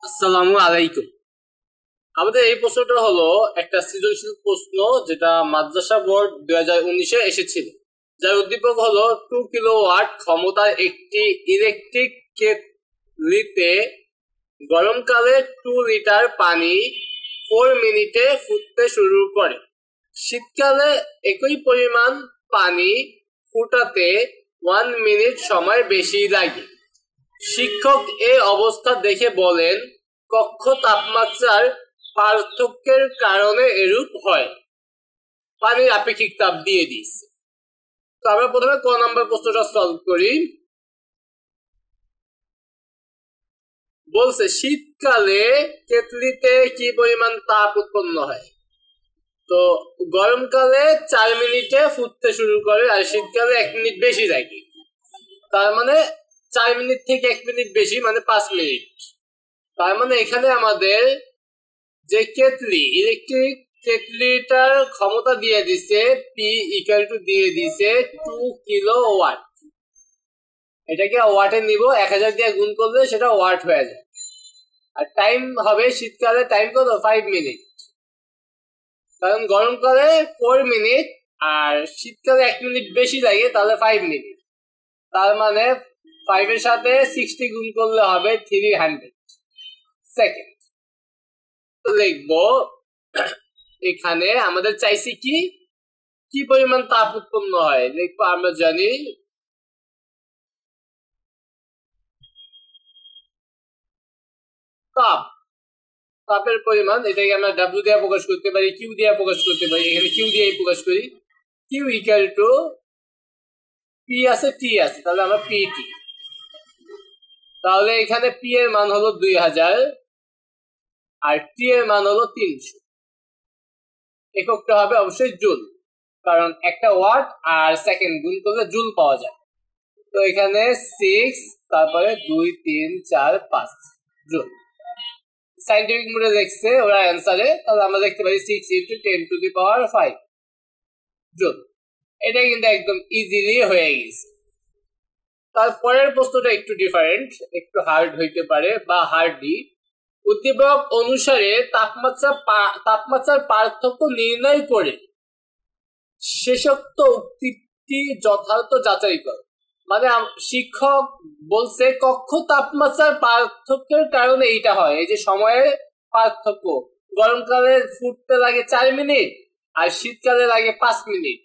আসসালামু আলাইকুম। আমাদের এই প্রশ্নটা হলো একটা সৃজনশীল প্রশ্ন যেটা মাদ্রাসা বোর্ড 2019-এ এসেছিল, যার উদ্দীপক হলো 2 কিলোওয়াট ক্ষমতার একটি ইলেকট্রিক কেটলিতে গরমকালে 2 লিটার পানি 4 মিনিটে ফুটতে শুরু করে। শীতকালে একই পরিমাণ পানি ফুটাতে 1 মিনিট সময় বেশি লাগে। শিক্ষক এই অবস্থা দেখে বলেন, কক্ষ তাপমাত্রার পার্থক্যের কারণে এরূপ হয়। পানির আপেক্ষিক তাপ দিয়ে দিচ্ছে। তো আমরা প্রথমে ক নাম্বার প্রশ্নটা সলভ করি। বলছে শীতকালে কেটলিতে কি পরিমাণ তাপ উৎপন্ন হয়। তো গরমকালে 4 মিনিটে ফুটতে শুরু করে আর শীতকালে 1 মিনিট বেশি লাগে। তার মানে 4 মিনিট থেকে 1 মিনিট বেশি মানে 5 মিনিট। তার মানে এখানে আমাদের যে কেটলি ইলেকট্রিক কেটলিটার ক্ষমতা দিয়ে দিছে পি ইকুয়াল টু দিয়ে দিছে 2 কিলোওয়াট। এটাকে ওয়াটে নিব, 1000 দিয়ে গুণ করলে সেটা ওয়াট হয়ে যায়। আর টাইম হবে শীতকালে টাইম কত 5 মিনিট, কারণ গরমকালে 4 মিনিট আর শীতকালে 1 মিনিট বেশি লাগে, তাহলে 5 মিনিট। তার মানে 5 এর সাথে 60 গুণ করলে হবে 300 সেকেন্ড। লিখবো এখানে আমাদের চাইছি কি পরিমাণ তাপ উৎপন্ন হয়। লিখবো আমরা জানি তাপের পরিমাণ, এটাকে আমরা ডাব্লিউ দিয়ে প্রকাশ করতে পারি, কিউ দিয়ে প্রকাশ করতে পারি। এখানে কিউ দিয়ে প্রকাশ করি। কিউ ইকুয়াল টু পি আছে টি আছে, তাহলে আমরা পিটি। তাহলে এখানে পি এর মান হলো 2000 আর টি এর মান হলো 300। এককটা হবে অবশ্যই জুল, কারণ একটা ওয়াট আর সেকেন্ড গুণ করলে জুল পাওয়া যায়। তো এখানে 6 তারপরে 2 3 4 5 জুল। সাইন্টিফিক মোডে দেখছে ওরা অ্যান্সারে, তাহলে আমরা দেখতে পারি 6 × 10⁵ জুল। এটা কিন্তু একদম ইজিলি হয়ে গেছে। তারপরের প্রশ্নটা একটু ডিফারেন্ট, একটু হার্ড হইতে পারে বা হার্ডি। উদ্দীপক অনুসারে তাপমাত্রার পার্থক্য নির্ণয় করে শেষোক্ত উক্তিটি যথার্থ যাচাই কর। মানে শিক্ষক বলছে কক্ষ তাপমাত্রার পার্থক্যের কারণে এইটা হয়। এই যে সময়ের পার্থক্য, গরমকালে ফুটতে লাগে 4 মিনিট আর শীতকালে লাগে 5 মিনিট।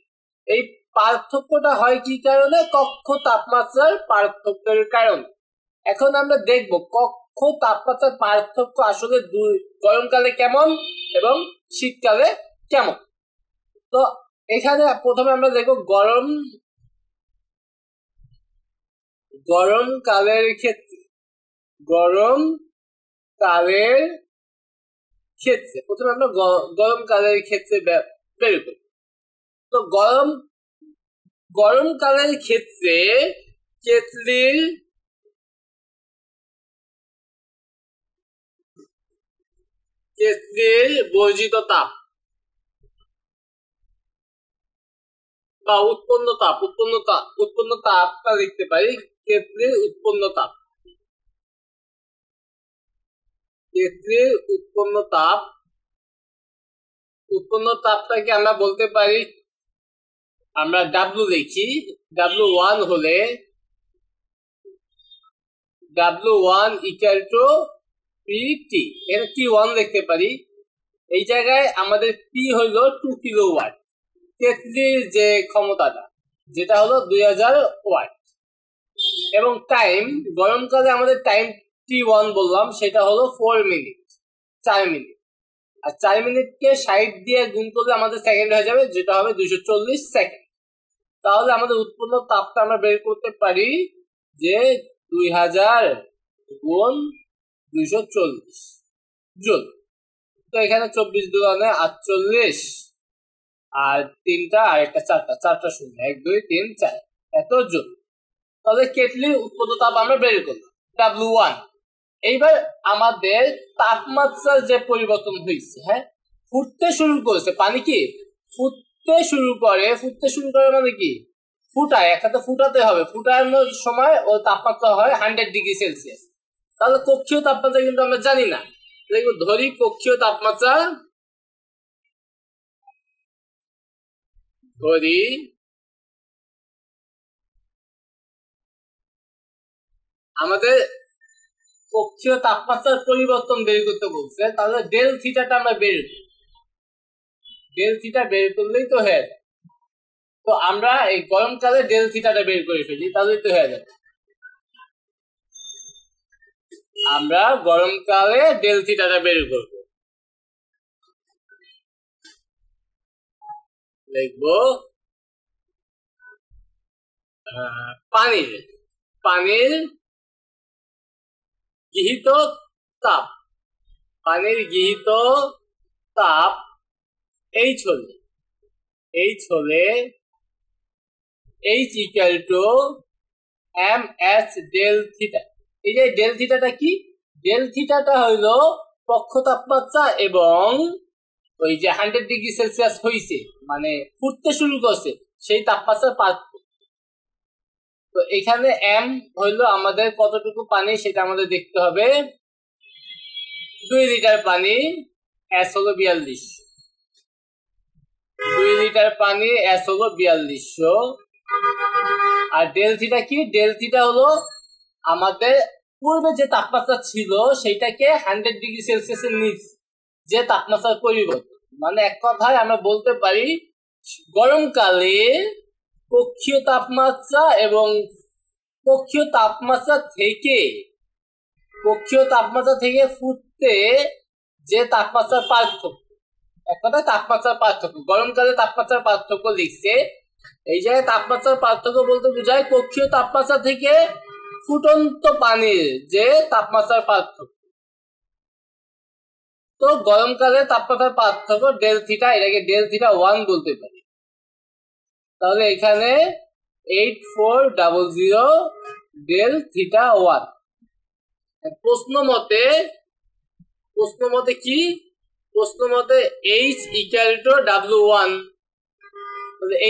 এই পার্থক্যটা হয় কি কারণে? কক্ষ তাপমাত্রার পার্থক্যের কারণে। এখন আমরা দেখব কক্ষ তাপমাত্রার পার্থক্য আসলে গরমকালে কেমন এবং শীতকালে কেমন। তো এখানে প্রথমে আমরা দেখব গরমকালের ক্ষেত্রে প্রথমে আমরা গরমকালের ক্ষেত্রে বের করি। তো গরমকালের ক্ষেত্রে কেটলির বর্জিত তাপ বা উৎপন্ন তাপটা লিখতে পারি কেটলির উৎপন্ন তাপটাকে আমরা বলতে পারি, আমরা ডাব্লু লিখি। W1 হলে W1 ইকুয়াল টু পিটি। এখানে T1 লিখতে পারি। এই জায়গায় আমাদের পি হলো 2 কিলোওয়াট, কেটলির যে ক্ষমতাটা যেটা হলো 2000 ওয়াট। এবং টাইম, গরমকালে আমাদের টাইম T1 বললাম, সেটা হলো 4 মিনিট, 4 মিনিট। আর 4 মিনিটকে 60 দিয়ে গুণ করলে আমাদের সেকেন্ড হয়ে যাবে, যেটা হবে 240 সেকেন্ড। তাহলে আমাদের উৎপন্ন তাপটা আমরা বের করতে পারি যে 2000 গুণ 240 জুল। তো এখানে 24 দুগুণে 48 আর 3টা আর একটা 4টা শূন্য, 1 2 3 4 এত জুল। তাহলে কেটলির উৎপন্ন তাপ আমরা বের করলাম W1। এইবার আমাদের তাপমাত্রার যে পরিবর্তন হয়েছে, হ্যাঁ, ফুটতে শুরু করেছে পানি, কি ফুটতে শুরু করে মানে কি ফুটায়, একটা তো ফুটাতে হবে। ফুটানোর সময় ও তাপমাত্রা হয় 100 ডিগ্রি সেলসিয়াস। তাহলে কক্ষীয় তাপমাত্রা কিন্তু আমরা জানি না। দেখবো ধরি কক্ষীয় তাপমাত্রা, ধরি আমাদের কক্ষীয় তাপমাত্রার পরিবর্তন বের করতে বলছে, তাহলে ডেল থিটাটা আমরা বের করি, ডেল থিটা বের করলেই তো হয়ে যায়। তো আমরা এই গরমকালে ডেল থিটাটা বের করে ফেলি, তাহলেই তো হয়ে যাবে। আমরা গরমকালে ডেল থিটাটা বের করব, লিখবো পানির গৃহীত তাপ, পানির গৃহীত তাপ H হলে H equal to ms del theta. এই যে ডেল থিটাটা কি? ডেল থিটাটা হইলো কক্ষ তাপমাত্রা এবং ওই যে 100 ডিগ্রি সেলসিয়াস হইছে মানে ফুটতে শুরু করছে সেই তাপমাত্রার পার্থক্য। তো এখানে m হইলো আমাদের কতটুকু পানি সেটা আমাদের দেখতে হবে। 2 লিটার পানি, s হলো 4200, 2 লিটার পানি, s হলো 4200। আর ডেল থিটা কি? ডেল থিটা হলো আমাদের পূর্বে যে তাপমাত্রা ছিল সেটাকে 100 ডিগ্রি সেলসিয়াসের নিচ যে তাপমাত্রার পরিবর্তন, মানে এক কথায় আমরা বলতে পারি গরমকালে কক্ষীয় তাপমাত্রা এবং কক্ষীয় তাপমাত্রা থেকে ফুটতে যে তাপমাত্রার পার্থক্য, এক কথায় তাপমাত্রার পার্থক্য। গরমকালে তাপমাত্রার পার্থক্য লিখছে, এই জায়গায় তাপমাত্রার পার্থক্য বলতে বোঝায় কক্ষীয় তাপমাত্রা থেকে ফুটন্ত পানির যে তাপমাত্রার পার্থক্য। তো গরমকালে তাপমাত্রার পার্থক্য ডেল থিটা, এটাকে ডেল থিটা 1 বলতে পারি। তাহলে এখানে 8400 ডেল থিটা 1। প্রশ্ন মতে কি? প্রশ্ন মতে H equal two W1,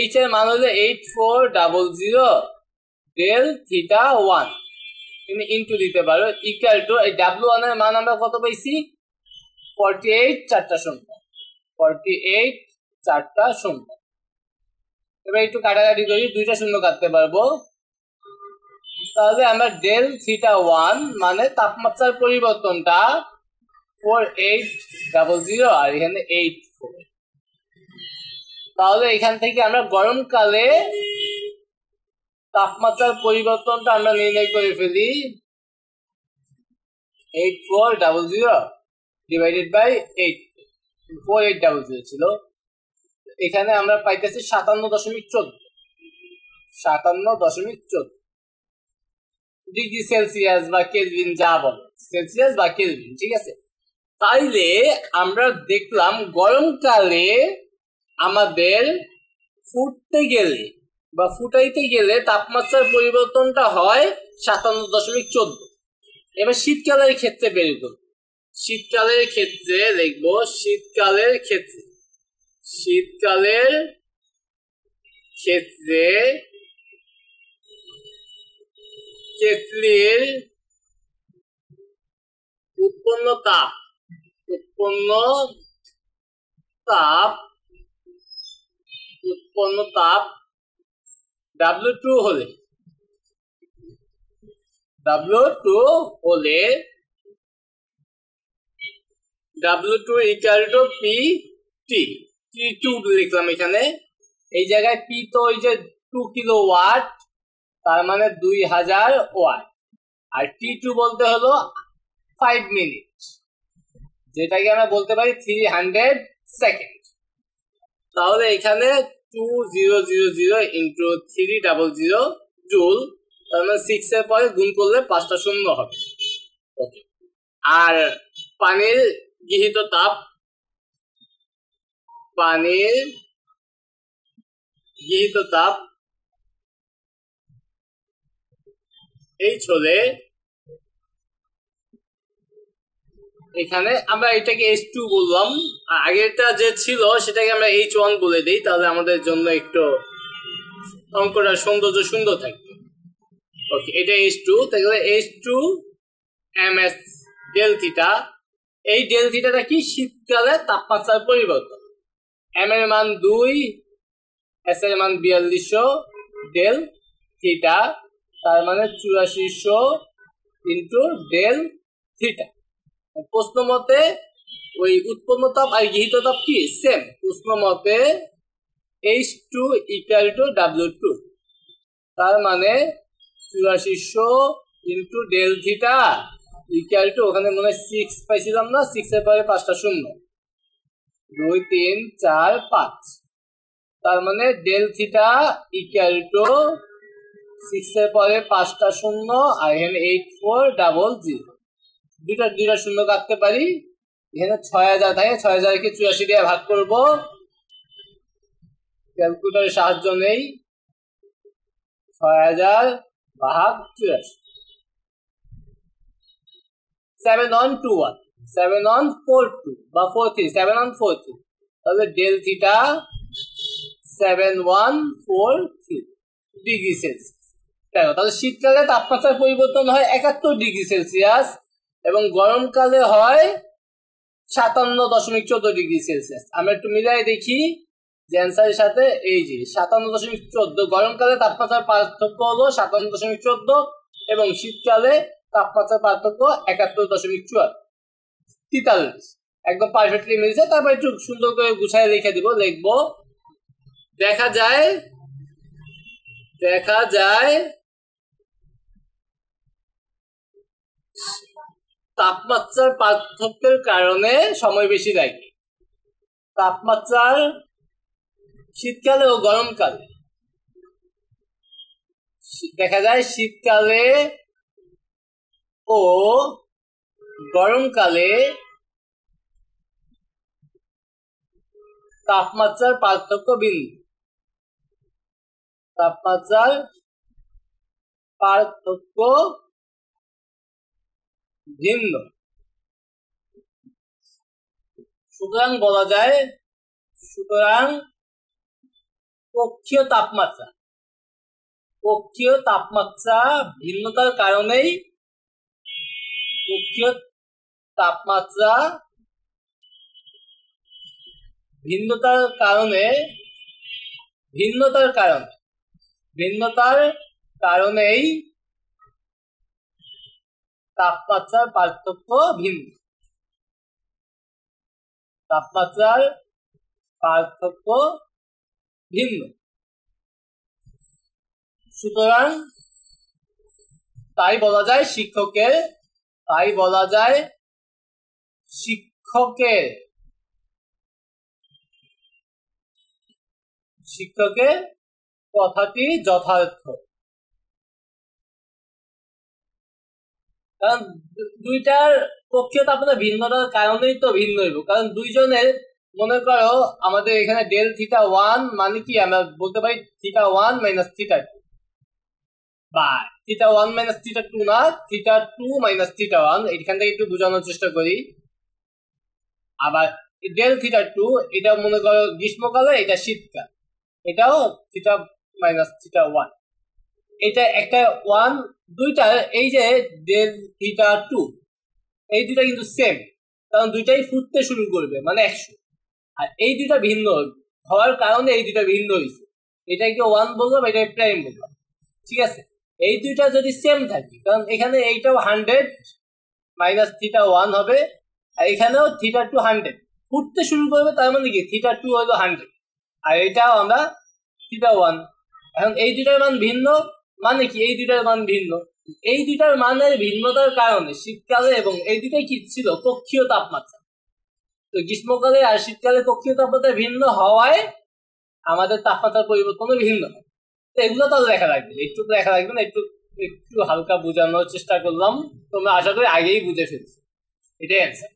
H এর মান হলো 8400 ডেল থিটা 1। তুমি ইনটু দিতে পারো, ইকুয়াল টু এই W1 এর মান আমরা কত পাইছি? 48 4টা শূন্য, 48 4টা শূন্য। এবার একটু কাটাকাটি করি, 2টা শূন্য কাটতে পারবো। তাহলে আমরা ডেল থিটা 1 মানে তাপমাত্রার পরিবর্তনটা 4800 আর এখানে 84। তাহলে এখান থেকে আমরা গরমকালে তাপমাত্রার পরিবর্তনটা আমরা নির্ণয় করে ফেলি। 8400 ডিভাইডেড বাই 8, 4800 ছিল, এখানে আমরা পাইতেছি 57.14 ডিগ্রি সেলসিয়াস বা কেলভিন, যা বলো সেলসিয়াস বা কেলভিন, ঠিক আছে। তাইলে আমরা দেখলাম গরমকালে আমাদের ফুটতে গেলে বা ফুটাইতে গেলে তাপমাত্রার পরিবর্তনটা হয় 57.14। এবার শীতকালের ক্ষেত্রে বের করব। শীতকালের ক্ষেত্রে লিখবো, শীতকালের ক্ষেত্রে কেটলির উৎপন্ন তাপ W2 হলে W2 equal to PT, T2 লিখলাম এখানে। এই জায়গায় P তো ওই যে 2 কিলোওয়াট, তার মানে 2000 ওয়াট, আর T2 বলতে হলো 5 মিনিট, যেটাকে আমরা বলতে পারি 300 সেকেন্ড। তাহলে এখানে 2000 ইন্টু 300 জুল, তার মানে 6 এর পরে গুণ করলে 5টা শূন্য হবে। ওকে, আর পানির গৃহীত তাপ H হলে, এখানে আমরা এটাকে H2 বললাম, আগেরটা যে ছিল সেটাকে আমরা H1 বলে দিই, তাহলে আমাদের জন্য একটু অঙ্কটা সুন্দর থাকবে। ওকে, এটা H2, তাহলে H2 ms ডেল থিটা, এই ডেল থিটাটা কি শীতকালে তাপমাত্রার পরিবর্তন। m এর মান 2, s এর মান 4200 ডেল থিটা, তার মানে 8400 ইন্টু ডেল থিটা। প্রশ্ন মতে ওই উৎপন্ন তাপ আর গৃহীত তাপ কি সেম। প্রশ্ন মতে H2 ইকুয়াল টু W2, তার মানে 8400 into del theta equal to, ওখানে মনে হয় 6 পাইছিলাম না, 6 এর পরে 5টা শূন্য, 2 3 4 5, তার মানে ডেল থিটা ইকুয়াল টু 6 এর পরে 5টা শূন্য আর এখানে 8400, দুইটা শূন্য কাটতে পারি, এখানে 6000 থাকে, 6000 কে 84 দিয়ে ভাগ করব, ক্যালকুলেটরের সাহায্য নেই, 6000 ভাগ 84, 7121, 7142 বা 43, 7143, তাহলে ডেল থিটা 7143 ডিগ্রি সেলসিয়াস। দেখো তাহলে শীতকালে তাপমাত্রার পরিবর্তন হয় 71 ডিগ্রি সেলসিয়াস এবং গরমকালে হয় 57.14 ডিগ্রি সেলসিয়াস। আমরা একটু মিলাই দেখি যে অ্যান্সারের সাথে, এই যে 57.14, গরমকালে তাপমাত্রার পার্থক্য হলো 57.14 এবং শীতকালে তাপমাত্রার পার্থক্য 71.43, একদম পারফেক্টলি মিলছে। তারপর একটু সুন্দর করে গুছায় লিখে দিব, লিখবো দেখা যায় তাপমাত্রার পার্থক্যের কারণে সময় বেশি লাগে। তাপমাত্রার শীতকালে ও গরমকালে দেখা যায়, শীতকালে ও গরমকালে তাপমাত্রার পার্থক্য ভিন্ন। তাপমাত্রার পার্থক্য ভিন্ন, সুতরাং বলা যায়, সুতরাং কক্ষীয় তাপমাত্রা ভিন্নতার কারণেই, কক্ষীয় তাপমাত্রা ভিন্নতার কারণেই তাপমাত্রার পার্থক্য ভিন্ন। তাপমাত্রার পার্থক্য ভিন্ন, সুতরাং তাই বলা যায় শিক্ষকের কথাটি যথার্থ। কারণ দুইটার কক্ষীয় তাপমাত্রা ভিন্নতার কারণেই তো ভিন্ন হইব, কারণ দুইজনের, মনে করো আমাদের এখানে ডেল থিটা 1 মানে কি, আমরা বলতে পারি থিটা 1 মাইনাস থিটা 2, বা থিটা 1 মাইনাস থিটা 2 না, থিটা 2 মাইনাস থিটা 1, এখান থেকে একটু বোঝানোর চেষ্টা করি। আবার ডেল থিটা 2, এটা মনে করো গ্রীষ্মকালে, এটা শীতকাল, এটাও থিটা মাইনাস থিটা 1, এটা একটা 1, দুইটা এই যে ডেল থিটা 2, এই দুইটা কিন্তু সেম, কারণ দুইটাই ফুটতে শুরু করবে মানে 100, আর এই দুইটা ভিন্ন হওয়ার কারণে এই দুইটা ভিন্ন হয়েছে, এটাকে 1 বললাম, এটাকে প্রাইম বললাম, ঠিক আছে। এই দুইটা যদি সেম থাকে, কারণ এখানে এইটাও 100 মাইনাস থিটা 1 হবে, আর এখানেও থিটা 2 100 ফুটতে শুরু করবে, তার মানে কি থিটা 2 হলো 100, আর এটাও আমরা থিটা 1। এখন এই দুইটার মান ভিন্ন মানে কি, এই দুইটার মান ভিন্ন, এই দুইটার মানের ভিন্নতার কারণে শীতকালে, এবং এই দুইটাই কি ছিল, কক্ষীয় তাপমাত্রা, তো গ্রীষ্মকালে আর শীতকালে কক্ষীয় তাপমাত্রা ভিন্ন হওয়ায় আমাদের তাপমাত্রার পরিবর্তনও ভিন্ন। তো এগুলো তো দেখা লাগবে, একটু না, একটু হালকা বোঝানোর চেষ্টা করলাম, তোমরা আশা করি আগেই বুঝে ফেলছো, এটাই অ্যান্সার।